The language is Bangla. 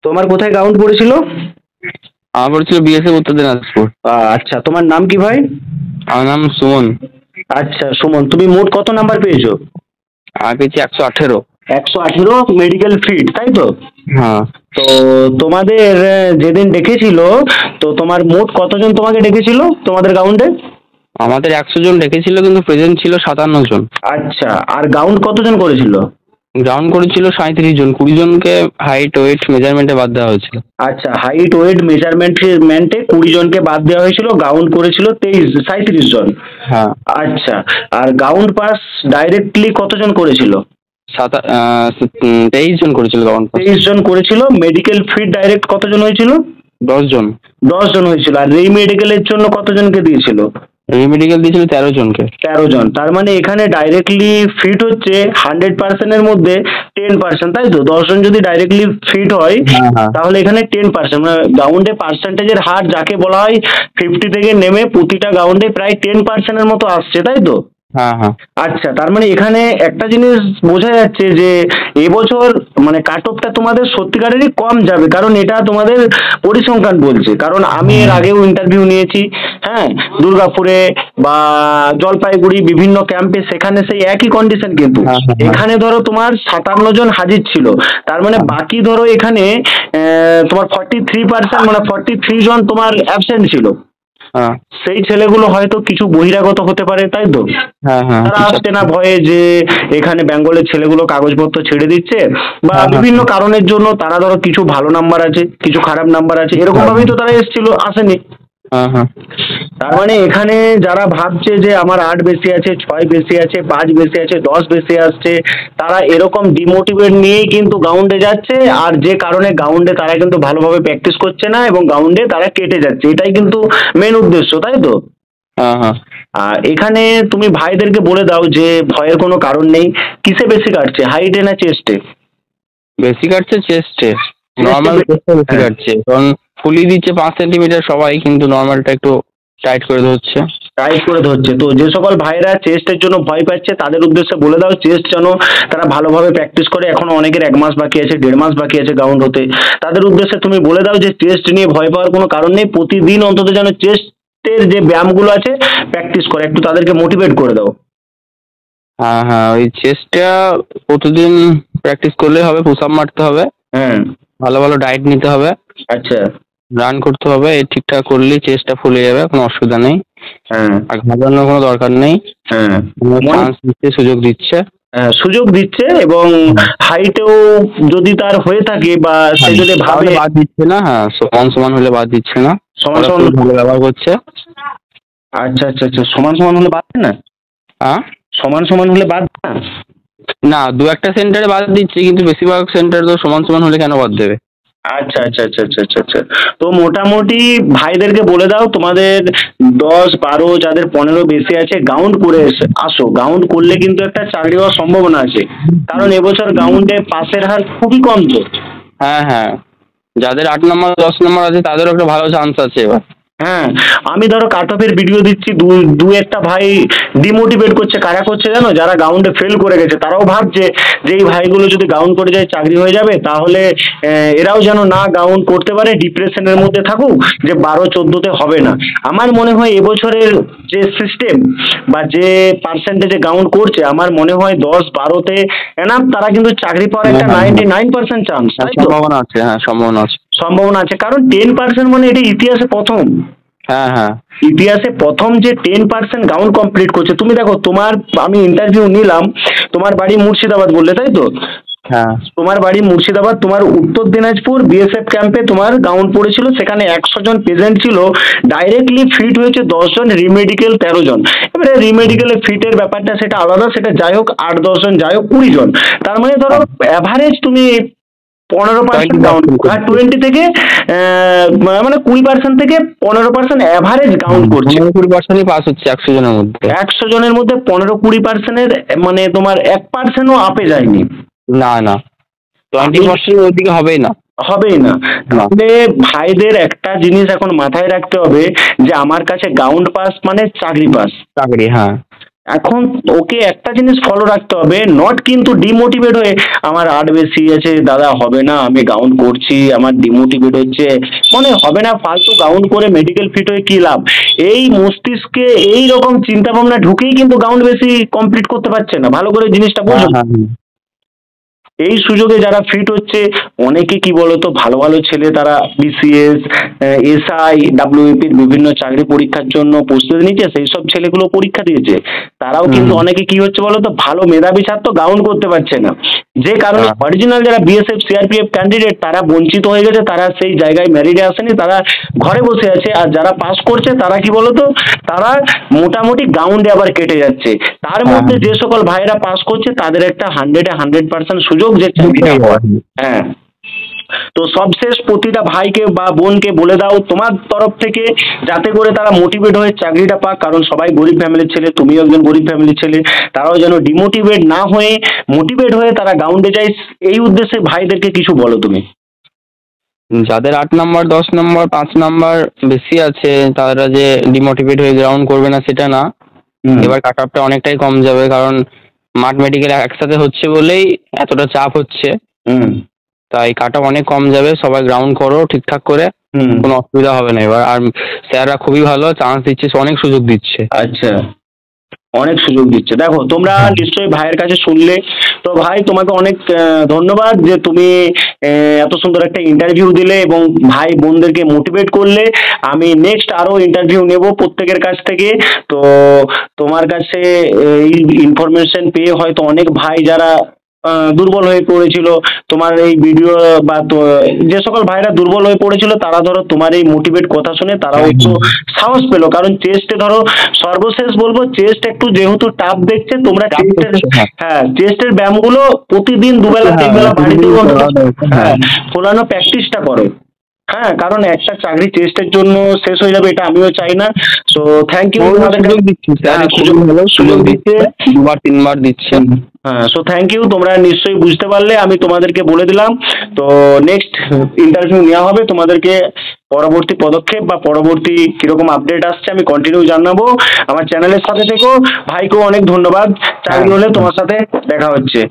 তোমার কোথায় গ্রাউন্ড পড়েছিল? আমার পড়েছিল বিএসএফ উত্তর দিনাজপুর। আচ্ছা, তোমার নাম কি ভাই? আমার নাম সুমন। আচ্ছা সুমন, তুমি মোট কত নাম্বার পেয়েছো? আমি পেয়েছি 118। 118 মেডিকেল ফিট, তাই তো? হ্যাঁ। তো তোমাদের যেদিন ডেকেছিল, তো তোমার মোট কতজন তোমাকে ডেকেছিল তোমাদের গ্রাউন্ডে? আমাদের 100 জন ডেকেছিল, কিন্তু প্রেজেন্ট ছিল 57 জন। আচ্ছা, আর গ্রাউন্ড কতজন করেছিল? গ্রাউন্ড করেছিল 37 জন, 20 জনকে হাইট ওয়েট মেজারমেন্টে বাদ দেওয়া হয়েছিল। আচ্ছা, হাইট ওয়েট মেজারমেন্টে 20 জনকে বাদ দেওয়া হয়েছিল, গ্রাউন্ড করেছিল 37জন। হ্যাঁ। আচ্ছা, আর গ্রাউন্ড পাস ডাইরেক্টলি কতজন করেছিল? 23 জন করেছিল গ্রাউন্ড পাস। 23জন করেছিল। মেডিকেল ফিট ডাইরেক্ট কতজন হয়েছিল? 10 জন। 10জন হয়েছিল। আর মেডিকেলের জন্য কতজনকে দিয়েছিল? রিমেডিকেল দিয়েছিল 13 জনকে। 13জন। তার মানে এখানে ডাইরেক্টলি ফিট হচ্ছে 100%-এর মধ্যে 10%, তাই তো? 10জন যদি ডাইরেক্টলি ফিট হয়, হ্যাঁ হ্যাঁ। তাহলে এখানে 10%, মানে গ্রাউন্ডে পার্সেন্টেজের হার যাকে বলা হয় 50 থেকে নেমে প্রতিটা গ্রাউন্ডে প্রায় 10%-এর মতো আসছে, তাই তো? হ্যাঁ হ্যাঁ। আচ্ছা, তার মানে এখানে একটা জিনিস বোঝা যাচ্ছে যে এবছর মানে কাট অফটা তোমাদের সত্যিকারেরই কম যাবে, কারণ এটা তোমাদের পরিসংখ্যান বলছে। কারণ আমি এর আগেও ইন্টারভিউ নিয়েছি, হ্যাঁ, দুর্গাপুরে বা জলপাইগুড়ি বিভিন্ন ক্যাম্পে, সেখানে সেই একই কন্ডিশন। কিন্তু হ্যাঁ, হ্যাঁ, হ্যাঁ। এখানে ধরো তোমার 57 জন হাজির ছিল, তার মানে বাকি ধরো এখানে তোমার 43%, মানে 43 জন তোমার অ্যাবসেন্ট ছিল। হ্যাঁ সেই ছেলেগুলো হয়তো কিছু বহিরাগত হতে পারে, তাই তো? হ্যাঁ। হ্যাঁ তারা আসছে না ভয়ে যে এখানে বেঙ্গলের ছেলেগুলো কাগজপত্র ছেড়ে দিচ্ছে, বা হ্যাঁ, হ্যাঁ। বিভিন্ন কারণের জন্য তারা ধরো কিছু ভালো নাম্বার আছে, কিছু খারাপ নাম্বার আছে, এরকম ভাবেই তো তারা এসেছিল, আসেনি। হ্যাঁ হ্যাঁ। তার মানে এখানে যারা ভাবছে যে আমার 8 বেশি আছে, 6 বেশি আছে, 5 বেশি আছে, 10 বেশি আসছে, তারা এরকম ডিমোটিভেট নিয়েই কিন্তু গ্রাউন্ডে যাচ্ছে। আর যে কারণে গ্রাউন্ডে তারা কিন্তু ভালোভাবে প্র্যাকটিস করছে না এবং গ্রাউন্ডে তারা কেটে যাচ্ছে, এটাই কিন্তু মেন উদ্দেশ্য, তাই তো? হ্যাঁ হ্যাঁ। আর এখানে তুমি ভাইদেরকে বলে দাও যে ভয়ের কোনো কারণ নেই। কিসে বেশি কাটছে, হাইটে না চেস্টে? বেশি কাটছে চেস্টে। নর্মাল চেস্টে বেশি হ্যাঁ। কাটছে, কারণ ফুলি দিচ্ছে 5 সেন্টিমিটার সবাই, কিন্তু নর্মালটা একটু টাইট করে ধরছে। টাইট করে ধরছে। তো যে সকল ভাইরা চেস্টের জন্য ভয় পাচ্ছে তাদের উদ্দেশ্যে বলে দাও চেস্ট যেন তারা ভালোভাবে প্র্যাকটিস করে। এখনো অনেকের 1 মাস বাকি আছে, 1.5 মাস বাকি আছে গ্রাউন্ড হতে। তাদের উদ্দেশ্যে তুমি বলে দাও যে চেস্ট নিয়ে ভয় পাওয়ার কোনো কারণ নেই, প্রতিদিন অন্তত যেন চেস্টের যে ব্যায়ামগুলো আছে প্র্যাকটিস করে, একটু তাদেরকে মোটিভেট করে দাও। হ্যাঁ হ্যাঁ, ওই চেস্টটা প্রতিদিন প্র্যাকটিস করলেই হবে। পুশ আপ মারতে হবে, হ্যাঁ। ভালো ভালো ডায়েট নিতে হবে, আচ্ছা। রান করতে হবে। এই ঠিকঠাক করলেই চেস্টটা ফুলে যাবে, কোনো অসুবিধা নেই। হ্যাঁ। আর ঘাবড়ানোর কোনো দরকার নেই। হ্যাঁ। চান্স দিচ্ছে, সুযোগ দিচ্ছে। সুযোগ দিচ্ছে, এবং হাইটেও যদি তার হয়ে থাকে বা সে যদি ভাবে, তাহলে বাদ দিচ্ছে না। হ্যাঁ, সমান সমান হলে বাদ দিচ্ছে না। সমান ওরা সমান। খুব ভালো ব্যবহার করছে। আচ্ছা আচ্ছা আচ্ছা, সমান সমান হলে বাদ দেয় না? হ্যাঁ, সমান সমান হলে বাদ দেয় না? না, 2-1টা সেন্টারে বাদ দিচ্ছে, কিন্তু বেশিরভাগ সেন্টার তো সমান সমান হলে কেন বাদ দেবে? আচ্ছা আচ্ছা আচ্ছা আচ্ছা আচ্ছা আচ্ছা। তো মোটামুটি ভাইদেরকে বলে দাও তোমাদের 10-12 যাদের 15 বেশি আছে গ্রাউন্ড করে আসো। গ্রাউন্ড করলে কিন্তু একটা চাকরি হওয়ার সম্ভাবনা আছে, কারণ এবছর গ্রাউন্ডে পাসের হার খুবই কম তো। হ্যাঁ হ্যাঁ, যাদের 8 নম্বর 10 নম্বর আছে তাদেরও একটা ভালো চান্স আছে এবার। হ্যাঁ, আমি ধরো কাট অফের ভিডিও দিচ্ছি, দু একটা ভাই ডিমোটিভেট করছে। কারা করছে জানো? যারা গ্রাউন্ডে ফেল করে গেছে, তারাও ভাবছে যে এই ভাইগুলো যদি গ্রাউন্ড করে যায় চাকরি হয়ে যাবে, তাহলে এরাও যেন না গ্রাউন্ড করতে পারে, ডিপ্রেশনের মধ্যে থাকুক যে 12-14-তে হবে না। আমার মনে হয় এবছরের যে সিস্টেম বা যে পার্সেন্টেজে গ্রাউন্ড করছে, আমার মনে হয় 10-12-তে এনাফ, তারা কিন্তু চাকরি পাওয়ার একটা 99% চান্স, তাই তো? সম্ভাবনা আছে, হ্যাঁ সম্ভাবনা আছে। সম্ভাবনা আছে, কারণ 10% মানে এটা ইতিহাসে প্রথম। হ্যাঁ হ্যাঁ। ইতিহাসে প্রথম যে 10% গ্রাউন্ড কমপ্লিট করছে। তুমি দেখো, তোমার, আমি ইন্টারভিউ নিলাম, তোমার বাড়ি মুর্শিদাবাদ বললে, তাই তো? হ্যাঁ। তোমার বাড়ি মুর্শিদাবাদ, তোমার উত্তর দিনাজপুর বিএসএফ ক্যাম্পে তোমার গ্রাউন্ড পড়েছিল, সেখানে 100 জন প্রেজেন্ট ছিল, ডাইরেক্টলি ফিট হয়েছে 10 জন, রিমেডিকেল 13 জন। এবারে রিমেডিকেলে ফিটের ব্যাপারটা সেটা আলাদা, সেটা যাই হোক, 8-10 জন যাই হোক, 20 জন। তার মানে ধরো অ্যাভারেজ তুমি 15% গ্রাউন্ড, আর 20 থেকে মানে 20% থেকে 15% অ্যাভারেজ গ্রাউন্ড করছে। 15-20% পাস হচ্ছে 100 জনের মধ্যে। 100 জনের মধ্যে 15-20%-এর মানে তোমার 1%-ও আপে যায়নি। না না, 20% ওইদিকে হবেই না। হবেই না। তাহলে ভাইদের একটা জিনিস এখন মাথায় রাখতে হবে যে আমার কাছে গ্রাউন্ড পাস মানে চাকরি পাস। চাকরি, হ্যাঁ। এখন ওকে একটা জিনিস ফলো রাখতে হবে, নট কিন্তু ডিমোটিভেট হয়ে আমার আর্ট বেশি আছে দাদা হবে না, আমি গাউন করছি আমার ডিমোটিভেট হচ্ছে, মানে হবে না, ফালতু গাউন করে মেডিকেল ফিট হয়ে কি লাভ, এই মস্তিষ্কে এই রকম চিন্তা ভাবনা ঢুকেই কিন্তু গাউন বেশি কমপ্লিট করতে পারছে না, ভালো করে জিনিসটা হ্যাঁ বোঝো। হ্যাঁ এই সুযোগে যারা ফিট হচ্ছে, অনেকে কি বলতো ভালো ভালো ছেলে তারা বিসিএস, এসআই, ডাব্লিউপির বিভিন্ন চাকরি পরীক্ষার জন্য প্রস্তুতি নিচ্ছে, সেই সব ছেলেগুলো পরীক্ষা দিয়েছে, তারাও কিন্তু অনেকে কি হচ্ছে বলতো ভালো মেধাবী ছাত্র গাউন করতে পারছে না, যে কারণে হ্যাঁ। অরিজিনাল যারা বিএসএফ সিআরপিএফ ক্যান্ডিডেট তারা বঞ্চিত হয়ে গেছে, তারা সেই জায়গায় মেরিটে আসেনি, তারা ঘরে বসে আছে, আর যারা পাস করছে তারা কি বলতো তারা মোটামুটি গাউন্ডে আবার কেটে যাচ্ছে, তার মধ্যে যে সকল ভাইরা পাস করছে তাদের একটা 100% সুযোগ যে চাকরিটা হওয়ার। হ্যাঁ, তো সবশেষ প্রতিটা ভাইকে বা বোনকে বলে দাও তোমার তরফ থেকে, যাতে করে তারা মোটিভেট হয়ে চাকরিটা পাক, কারণ সবাই গরিব ফ্যামিলির ছেলে, তুমিও একজন গরিব ফ্যামিলির ছেলে, তারাও যেন ডিমোটিভেট না হয়ে মোটিভেট হয়ে তারা গ্রাউন্ডে যায়, এই উদ্দেশ্যে ভাইদেরকে কিছু বলো তুমি। যাদের 8 নম্বর 10 নম্বর 5 নম্বর বেশি আছে তারা যে ডিমোটিভেট হয়ে গ্রাউন্ড করবে না সেটা না, এবার কাট অফটা অনেকটাই কম যাবে, কারণ মাঠ মেডিকেল একসাথে হচ্ছে বলেই এতটা চাপ হচ্ছে, হুম তাই কাট অফ অনেক কম যাবে, সবাই গ্রাউন্ড করো ঠিকঠাক করে, হুম কোনো অসুবিধা হবে না এবার। আর স্যাররা খুবই ভালো, চান্স দিচ্ছে, অনেক সুযোগ দিচ্ছে। আচ্ছা, অনেক সুযোগ দিচ্ছে, দেখো তোমরা নিশ্চয়ই ভাইয়ের কাছে শুনলে, তো ভাই তোমাকে অনেক ধন্যবাদ যে তুমি এত সুন্দর একটা ইন্টারভিউ দিলে এবং ভাই বোনদেরকে মোটিভেট করলে, আমি নেক্সট আরো ইন্টারভিউ নেব প্রত্যেকের কাছ থেকে, তো তোমার কাছে এই ইনফরমেশন পেয়ে হয়তো অনেক ভাই যারা দুর্বল হয়ে পড়েছিল তোমার এই ভিডিও, বা যে সকল ভাইরা দুর্বল হয়ে পড়েছিল তারা ধরো তোমার এই মোটিভেট কথা শুনে তারাও একটু সাহস পেলো, কারণ চেস্টে ধরো সর্বশেষ বলবো চেস্ট একটু যেহেতু টাফ দেখছে, তোমরা চেস্টের, হ্যাঁ চেস্টের ব্যায়ামগুলো প্রতিদিন দুবেলা তিনবেলা বাড়িতে অন্তত হ্যাঁ ফোলানো প্র্যাকটিসটা করো, হ্যাঁ কারণ একটা চাকরি চেস্টের জন্য শেষ হয়ে যাবে এটা আমিও চাই না। সো থ্যাংক ইউ, সুযোগ দিচ্ছে স্যার, সুযোগ দিচ্ছে 2বার 3বার দিচ্ছে। হ্যাঁ, সো থ্যাংক ইউ, তোমরা নিশ্চয়ই বুঝতে পারলে, আমি তোমাদেরকে বলে দিলাম, তো নেক্সট ইন্টারভিউ নেওয়া হবে, তোমাদেরকে পরবর্তী পদক্ষেপ বা পরবর্তী কিরকম আপডেট আসছে আমি কন্টিনিউ জানাবো, আমার চ্যানেলের সাথে থেকো, ভাইকেও অনেক ধন্যবাদ, চাকরি হলে তোমার সাথে দেখা হচ্ছে।